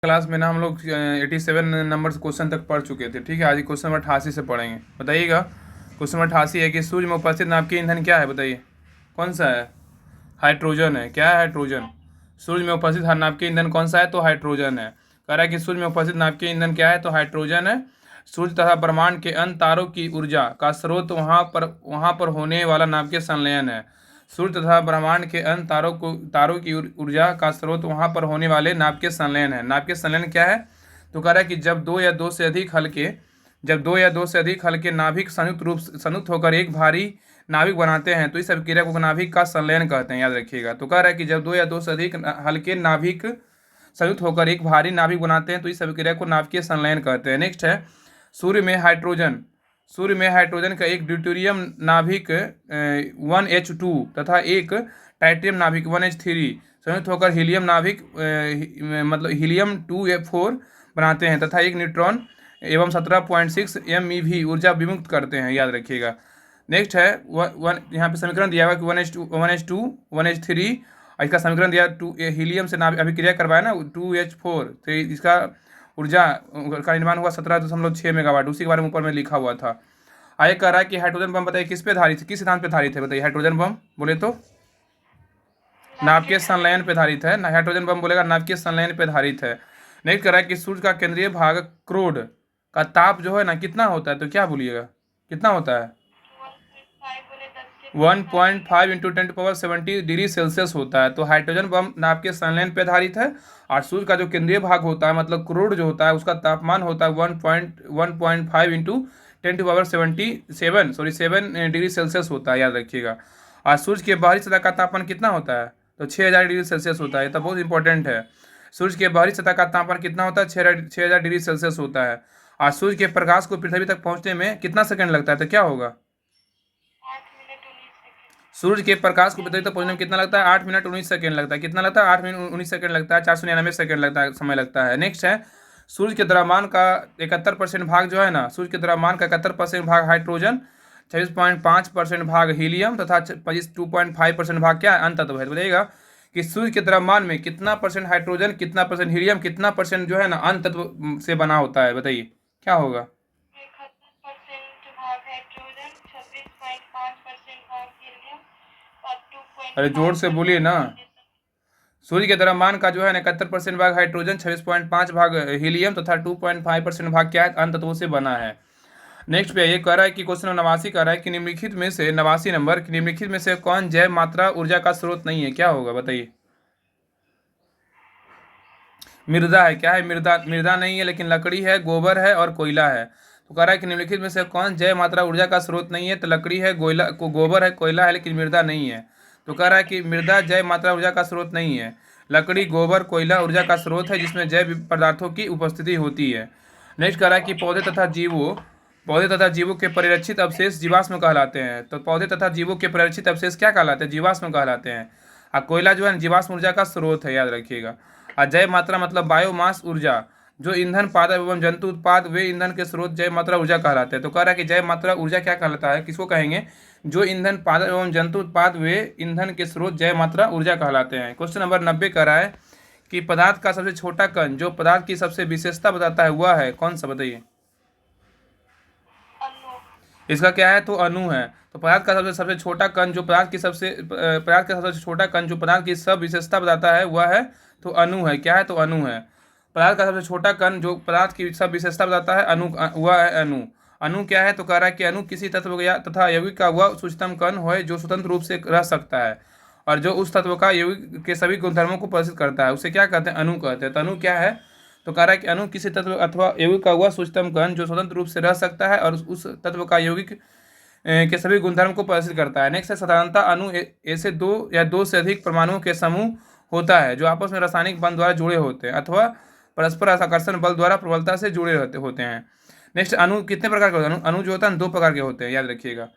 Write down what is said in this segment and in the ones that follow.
Class में ना हम लोग 87 नंबर क्वेश्चन तक पढ़ चुके थे। ठीक है, आज क्वेश्चन नंबर 88 से पढ़ेंगे। बताइएगा, क्वेश्चन नंबर 88 है कि सूर्य में उपस्थित नाभिकीय ईंधन क्या है? बताइए कौन सा है? हाइड्रोजन है। क्या है? हाइड्रोजन। सूर्य में उपस्थित नाभिकीय ईंधन कौन सा है? तो हाइड्रोजन है। कह रहा है कि सूर्य में उपस्थित नाभिकीय ईंधन क्या है? तो हाइड्रोजन है। सूर्य तथा ब्रह्मांड के अन्य तारों की ऊर्जा का स्रोत वहाँ पर होने वाला नाभिकीय संलयन है। सूर्य तथा ब्रह्मांड के अन्य तारों की ऊर्जा का स्रोत वहाँ पर होने वाले नाभिकीय संलयन है। नाभिकीय संलयन क्या है? तो कह रहा है कि जब दो या दो से अधिक हल्के नाभिक संयुक्त होकर एक भारी नाभिक बनाते हैं तो इस अभिक्रिया को नाभिक का संलयन कहते हैं। याद रखिएगा। तो कह रहा है कि जब दो या दो से अधिक हल्के नाभिक संयुक्त होकर एक भारी नाभिक बनाते हैं तो इस अभिक्रिया को नाभिकीय संलयन कहते हैं। नेक्स्ट है सूर्य में हाइड्रोजन का एक ड्यूटेरियम नाभिक 1H2 तथा एक टाइटेनियम नाभिक 1H3 संयुक्त होकर हीलियम नाभिक मतलब हीलियम 2F4 बनाते हैं तथा एक न्यूट्रॉन एवं 17.6 MeV ऊर्जा विमुक्त करते हैं। याद रखिएगा। नेक्स्ट है यहाँ पे समीकरण दिया हुआ कि 1H2 1H3 और इसका समीकरण दिया हीलियम से अभिक्रिया करवाया ना 2H4 तो इसका ऊर्जा का निर्माण हुआ 17.6 मेगावाट। उसी के बारे में ऊपर में लिखा हुआ था। आगे कह रहा है कि हाइड्रोजन बम बताइए किस सिद्धांत पे आधारित है? बताइए हाइड्रोजन बम बोले तो नाभिकीय संलयन पे आधारित है। हाइड्रोजन बम बोलेगा नाभिकीय संलयन पे आधारित है। नेक्स्ट कह रहा है कि सूर्य का केंद्रीय भाग क्रोड का ताप जो है ना कितना होता है? तो क्या बोलिएगा कितना होता है? 1.5 इंटू 10⁻70 डिग्री सेल्सियस होता है। तो हाइड्रोजन बम नाभिकीय संलयन पे आधारित है और सूर्य का जो केंद्रीय भाग होता है मतलब क्रोड जो होता है उसका तापमान होता है 1.5 इंटू 7 डिग्री सेल्सियस होता है। याद रखिएगा। और सूर्य के बाहरी सतह का तापमान कितना होता है? तो 6000 डिग्री सेल्सियस होता है। ये तो बहुत इंपॉर्टेंट है। सूर्य के बाहरी सतह का तापमान कितना होता है? 6000 डिग्री सेल्सियस होता है। और सूर्य के प्रकाश को पृथ्वी तक पहुंचने में कितना सेकंड लगता है? तो क्या होगा? सूर्य के प्रकाश को पृथ्वी तक पहुंचने में कितना लगता है? 8 मिनट 19 सेकंड लगता है। कितना लगता है? 8 मिनट 19 सेकंड लगता है। 499 सेकंड लगता है, समय लगता है। नेक्स्ट है सूर्य के द्रव्यमान का 71% भाग जो है ना, सूर्य के द्रव्यमान का 71% भाग हाइड्रोजन, 26.5% भाग हीलियम तथा 2.5% भाग क्या है? अन्य तत्व है। तो बताइएगा कि सूर्य के द्रव्यमान में कितना परसेंट हाइड्रोजन, कितना परसेंट हीलियम, कितना परसेंट जो है ना अन्य तत्व से बना होता है? बताइए क्या होगा? 71% भाग हाइड्रोजन, 26.5% भाग हीलियम और अरे जोर से बोलिए ना। 2.5% सूर्य के द्रव्यमान का जो है ना 71% भाग हाइड्रोजन, 26.5 भाग हीलियम तथा 2.5% भाग क्या है? अन्य तत्वों से बना है। नेक्स्ट पे ये कह रहा है कि क्वेश्चन 89 कह रहा है कि निम्नलिखित में से 89 नंबर निम्नलिखित में से कौन जैव मात्रा ऊर्जा का स्रोत नहीं है? क्या होगा? बताइए। मृदा है। क्या है? मृदा नहीं है, लेकिन लकड़ी है, गोबर है और कोयला है। तो कह रहा है कि निम्नलिखित में से कौन जैव मात्रा ऊर्जा का स्रोत नहीं है? तो लकड़ी है, गोबर है, कोयला है, लेकिन मृदा नहीं है। तो कह रहा है कि मृदा जैव मात्रा ऊर्जा का स्रोत नहीं है। लकड़ी, गोबर, कोयला ऊर्जा का स्रोत है जिसमें जैव पदार्थों की उपस्थिति होती है। नेक्स्ट कह रहा है कि पौधे तथा जीवों के परिरक्षित अवशेष जीवाश्म कहलाते हैं। तो पौधे तथा जीवों के परिरक्षित अवशेष क्या कहलाते हैं? जीवाश्म कहलाते हैं। और कोयला जो है जीवाश्म ऊर्जा का स्रोत है। याद रखिएगा। और जैव मात्रा मतलब बायोमास ऊर्जा, जो ईंधन पादप एवं जंतु उत्पाद वे ईंधन के स्रोत जैव मात्रा ऊर्जा कहलाते हैं। तो कह रहा है कि जैव मात्रा ऊर्जा क्या कहलाता है? किसको कहेंगे? जो ईंधन पादप एवं जंतु उत्पाद वे ईंधन के स्रोत जैव मात्रा ऊर्जा कहलाते हैं। क्वेश्चन नंबर 90 कह रहा है कि पदार्थ का सबसे छोटा कण जो पदार्थ की सबसे विशेषता बताता है वह है कौन सा? बताइए। इसका क्या है? तो अणु है। तो पदार्थ का सबसे छोटा कण जो पदार्थ का सबसे छोटा कण जो पदार्थ की सब विशेषता बताता है वह है तो अणु है। क्या है? तो अणु है। पदार्थ का सबसे छोटा कण जो पदार्थ की सब विशेषता बताता है वह है अणु। अणु क्या है? तो कह रहा है कि अणु किसी तत्व या तथा यौगिक का वह सूक्ष्मतम कण है जो स्वतंत्र रूप से रह सकता है और जो उस तत्व का यौगिक के सभी गुणधर्मों को प्रदर्शित करता है उसे क्या कहते हैं? अणु कहते हैं। तो अणु क्या है? तो कह रहा है कि अणु किसी तत्व अथवा यौगिक का वह सूक्ष्मतम कण जो स्वतंत्र रूप से रह सकता है और उस तत्व का यौगिक के सभी गुणधर्म को प्रदर्शित करता है। नेक्स्ट है साधारणतः अणु ऐसे दो या दो से अधिक परमाणुओं के समूह होता है जो आपस में रासायनिक बंध द्वारा जुड़े होते हैं अथवा परस्पर आकर्षण बल द्वारा प्रबलता से जुड़े होते हैं। नेक्स्ट अणु कितने प्रकार के होते हैं? अणु जो होता है दो प्रकार के होते हैं। याद रखिएगा।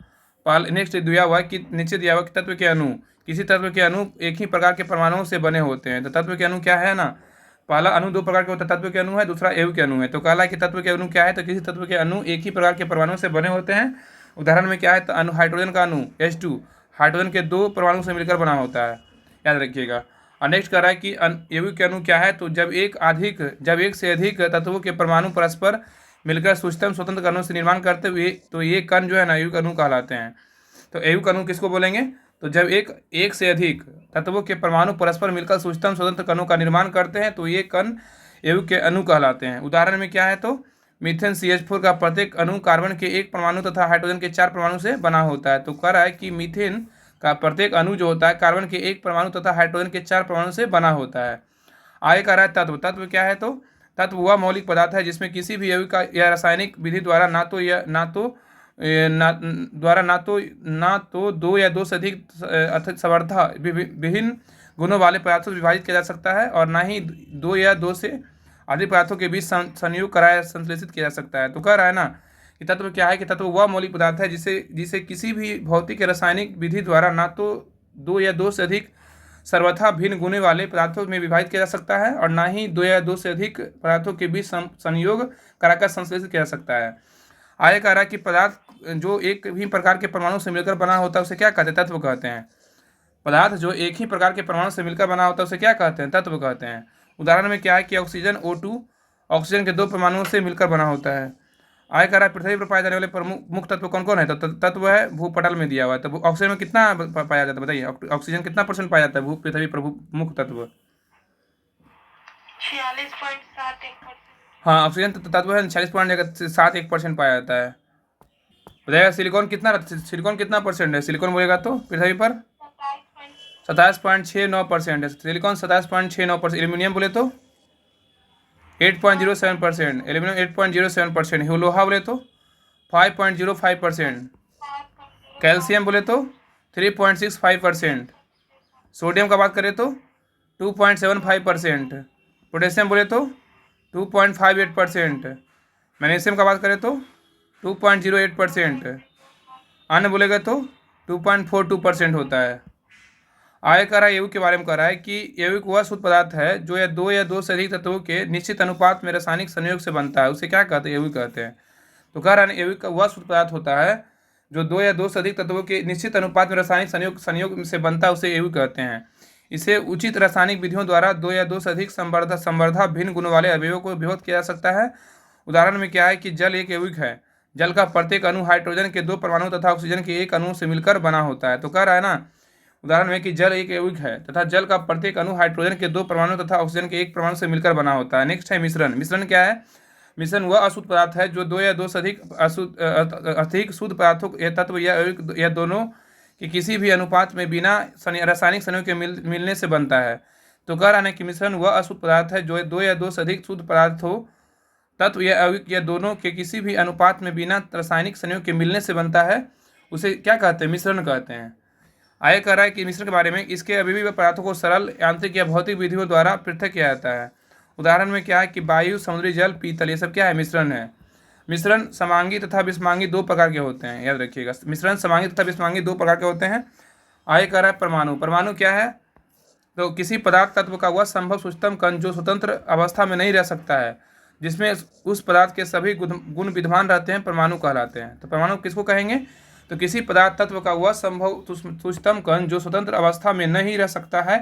नेक्स्ट दिया हुआ कि नीचे दिया हुआ कि तत्व के अणु किसी तत्व के अणु एक ही प्रकार के परमाणुओं से बने होते हैं। तो तत्व के अणु क्या है ना? पहला अणु दो प्रकार के होता है, तत्व के अणु है, दूसरा यौगिक के अणु है। तो कहला कि तत्व के अणु क्या है? तो किसी तत्व के अणु एक ही प्रकार के परमाणुओं से बने होते हैं। उदाहरण में क्या है? तो हाइड्रोजन का अणु H2 हाइड्रोजन के दो परमाणु से मिलकर बना होता है। याद रखिएगा। और नेक्स्ट कह रहा है कि यौगिक के अणु क्या है, तो जब एक से अधिक तत्वों के परमाणु परस्पर मिलकर सूक्ष्म स्वतंत्र कणों से निर्माण करते हुए, तो ये कण जो है ना यौगिक अणु कहलाते हैं। तो यौगिक अणु किसको बोलेंगे, तो जब एक से अधिक तत्वों के परमाणु परस्पर मिलकर सूक्ष्म स्वतंत्र कणों का निर्माण करते हैं, तो ये कण यौगिक के अणु कहलाते हैं। उदाहरण में क्या है, तो मीथेन CH4 का प्रत्येक अणु कार्बन के 1 परमाणु तथा हाइड्रोजन के 4 परमाणु से बना होता है। तो कह रहा है कि मीथेन का प्रत्येक अणु जो होता है कार्बन के 1 परमाणु तथा हाइड्रोजन के 4 परमाणु से बना होता है। आगे कह रहा है तत्व क्या है, तो तत्व वह मौलिक पदार्थ है जिसमें किसी भी यौगिक का या रासायनिक विधि द्वारा ना तो दो या दो से अधिक समर्था विभिन्न गुणों वाले पदार्थों से विभाजित किया जा सकता है, और ना ही दो या दो से अधिक पदार्थों के बीच संयोग कराया संश्लेषित किया जा सकता है। तो कह रहा है ना कि तत्व क्या है, कि तत्व वह मौलिक पदार्थ है जिसे किसी भी भौतिक या रासायनिक विधि द्वारा ना तो दो या दो से अधिक सर्वथा भिन्न गुण वाले पदार्थों में विभाजित किया जा सकता है, और ना ही दो या दो से अधिक पदार्थों के बीच संयोग कराकर संश्लेषित किया जा सकता है। आगे कह रहा है कि पदार्थ जो एक ही प्रकार के परमाणु से मिलकर बना होता है उसे क्या कहते हैं, तत्व कहते हैं। पदार्थ जो एक ही प्रकार के परमाणु से मिलकर बना होता है उसे क्या कहते हैं, तत्व कहते हैं। उदाहरण में क्या है कि ऑक्सीजन O2 ऑक्सीजन के 2 परमाणुओं से मिलकर बना होता है। आगे कह रहा है पृथ्वी पर पाए जाने वाले प्रमुख मुख्य तत्व कौन कौन है, तो तत्व है भूपटल में दिया हुआ है। तो ऑक्सीजन में कितना पाया जाता है, बताइए ऑक्सीजन कितना % पाया जाता है पृथ्वी पर मुख्य तत्व। 46.71%। हाँ, ऑक्सीजन तत्व है 46.71% पाया जाता है। बताइएगा सिलिकॉन कितना % है, सिलिकॉन बोलेगा तो पृथ्वी पर 27.69% है सिलिकॉन, 27.69%। एल्यूमिनियम बोले तो 8.07%, एल्यूमिनियम 8.07%। लोहा बोले तो 5.05%। कैल्शियम बोले तो 3.65%। सोडियम का बात करें तो 2.75%। पोटेशियम बोले तो 2.58%। मैग्नीशियम का बात करें तो 2.08%। अन्य बोलेगा तो 2.42% होता है। आगे कह रहा है यौगिक के बारे में कह रहा है कि यौगिक वह शुद्ध पदार्थ है जो या दो से अधिक तत्वों के निश्चित अनुपात में रासायनिक संयोग से बनता है, उसे क्या कहते हैं, यौगिक कहते हैं। तो कह रहा है यौगिक वह शुद्ध पदार्थ होता है जो दो या दो से अधिक तत्वों के निश्चित अनुपात में रासायनिक संयोग से बनता है, उसे यौगिक कहते हैं। इसे उचित रासायनिक विधियों द्वारा दो या दो से अधिक संवर्धा भिन्न गुण वाले अवयवों को विभक्त किया जा सकता है। उदाहरण में क्या है कि जल एक यौगिक है, जल का प्रत्येक अणु हाइड्रोजन के 2 परमाणु तथा ऑक्सीजन के 1 अणु से मिलकर बना होता है। तो कह रहा है ना उदाहरण में कि जल एक यौगिक है तथा जल का प्रत्येक अणु हाइड्रोजन के 2 परमाणु तथा ऑक्सीजन के 1 परमाणु से मिलकर बना होता है। नेक्स्ट है मिश्रण क्या है, मिश्रण वह अशुद्ध पदार्थ है जो दो या दो से अधिक शुद्ध पदार्थों या तत्व या दोनों के किसी भी अनुपात में बिना रासायनिक संयोग के मिलने से बनता है। तो कह रहा है कि मिश्रण वह अशुद्ध पदार्थ है जो दो या दो से अधिक शुद्ध पदार्थों तत्व या यौगिक या दोनों के किसी भी अनुपात में बिना रासायनिक संयोग के मिलने से बनता है, उसे क्या कहते हैं, मिश्रण कहते हैं। आगे कह रहा है कि मिश्रण के बारे में इसके अभिन्न पदार्थों को सरल यांत्रिक या भौतिक विधियों द्वारा पृथक किया जाता है। उदाहरण में क्या है कि वायु, समुद्री जल, पीतल, ये सब क्या है, मिश्रण है। मिश्रण समांगी तथा विषमांगी 2 प्रकार के होते हैं, याद रखिएगा। मिश्रण समांगी तथा विषमांगी 2 प्रकार के होते हैं। आगे कह रहा है परमाणु क्या है, तो किसी पदार्थ तत्व का वह संभव सूक्ष्मतम कण जो स्वतंत्र अवस्था में नहीं रह सकता है, जिसमें उस पदार्थ के सभी गुण विद्यमान रहते हैं, परमाणु कहलाते हैं। तो परमाणु किसको कहेंगे, तो किसी पदार्थ तत्व का वह संभव सूक्ष्मतम कण जो स्वतंत्र अवस्था में नहीं रह सकता है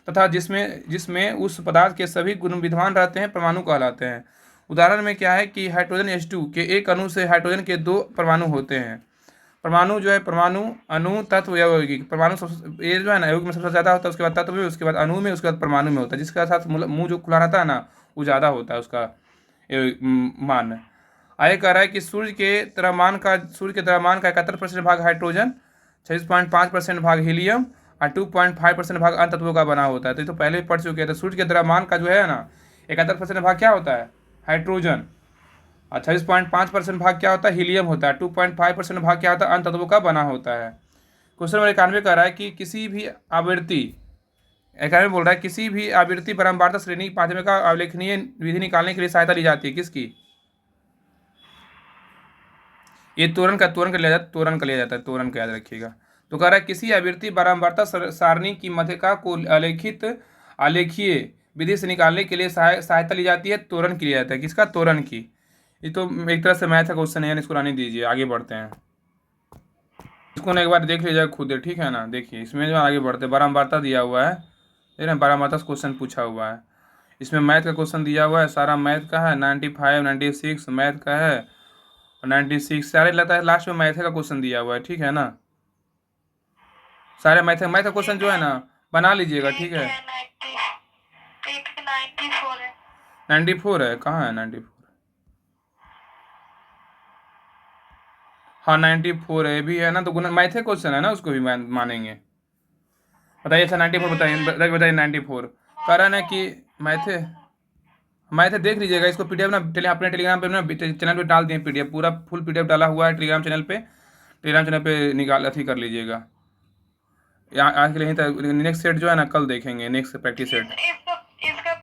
तथा जिसमें उस पदार्थ के सभी गुण विद्यमान रहते हैं, परमाणु कहलाते हैं। उदाहरण में क्या है कि हाइड्रोजन H2 के 1 अणु से हाइड्रोजन के 2 परमाणु होते हैं। परमाणु जो है परमाणु, अणु, तत्व या यौगिक। परमाणु ये जो है ना यौगिक में सबसे ज़्यादा होता है, उसके बाद तत्व में, उसके बाद अणु में, उसके बाद परमाणु में होता है। जिसके साथ मुँह जो खुला रहता है ना वो ज़्यादा होता है उसका मान। आगे कह रहा है कि सूर्य के द्रव्यमान का 71% भाग हाइड्रोजन, 26.5% भाग हीलियम और 2.5% भाग अन्य तत्वों का बना होता है। तो ये तो पहले पढ़ चुके थे। सूर्य के द्रव्यमान का जो है ना 71% भाग क्या होता है, हाइड्रोजन, और 26.5% भाग क्या होता है, हीलियम होता है। 2.5% भाग क्या होता है, अन्य तत्वों का बना होता है। क्वेश्चन नंबर 91 कह रहा है कि किसी भी आवृत्ति 91 बोल रहा है किसी भी आवृत्ति बारंबारता श्रेणी माध्यम का अवलेखनीय विधि निकालने के लिए सहायता ली जाती है, किसकी, ये तोरण का लिया जाता है, तोरण का याद रखिएगा। तो कह रहा है किसी आवृत्ति बारंबारता सारणी की माध्यिका को आलेखीय विधि से निकालने के लिए सहायता ली जाती है, तोरण की लिया जाता है। किसका, तोरण की। ये तो एक तरह से मैथ का क्वेश्चन है, इसको आने दीजिए, आगे बढ़ते हैं। इसको ना एक बार देख लीजिएगा खुद, ठीक है ना। देखिए इसमें जो आगे बढ़ते बारंबारता दिया हुआ है, देख रहे हैं 12 मार्क्स क्वेश्चन पूछा हुआ है। इसमें मैथ का क्वेश्चन दिया हुआ है, सारा मैथ का है, 95 96 मैथ का है, 96 सारे लगता है लास्ट में मैथ का क्वेश्चन दिया हुआ है, ठीक है ना। सारे मैथ का क्वेश्चन जो है ना बना लीजिएगा, ठीक है। 94 है। 94 है, कहाँ है 94? हाँ 94 है, ये भी है ना, तो गुना मैथ क्वेश्चन है ना, उसको भी मानेंगे। बताइए अच्छा 94 बताइए, बताइए 94 कह रहा है ना कि मैथ मैथ देख लीजिएगा इसको, पीडीएफ ना अपने टेलीग्राम पे ना चैनल पे डाल दिए पीडीएफ, पूरा फुल पीडीएफ डाला हुआ है टेलीग्राम चैनल पे निकाल अथी कर लीजिएगा। आज के लिए यहीं तक, नेक्स्ट सेट जो है ना कल देखेंगे, नेक्स्ट प्रैक्टिस सेट। इसका